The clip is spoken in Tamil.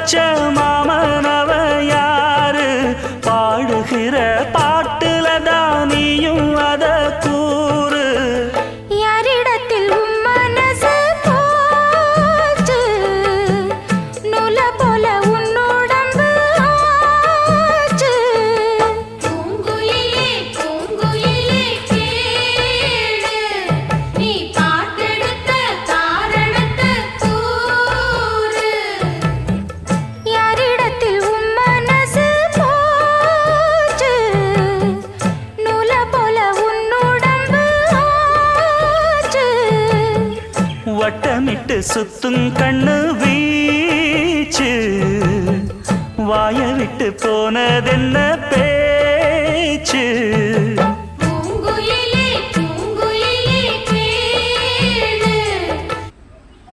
வச்ச மாமனவ யாரு பாடுகிற பாட்டுல தானியும் அத கூறு யாரிடத்தில் உன் மனசு போச்சு நூல போல உன் உடம்பு ஆச்சு பூங்குயிலே பூங்குயிலே கேளு நீ பாட்டெடுத்த காரணத்தை கூறு யாரிடத்தில் உன் மனசு போச்சு நூல போல உன் உடம்பு ஆச்சு வட்டமிட்டு சுத்தும் கண்ணு வீச்சு வாய விட்டு போனதென்ன பேச்சு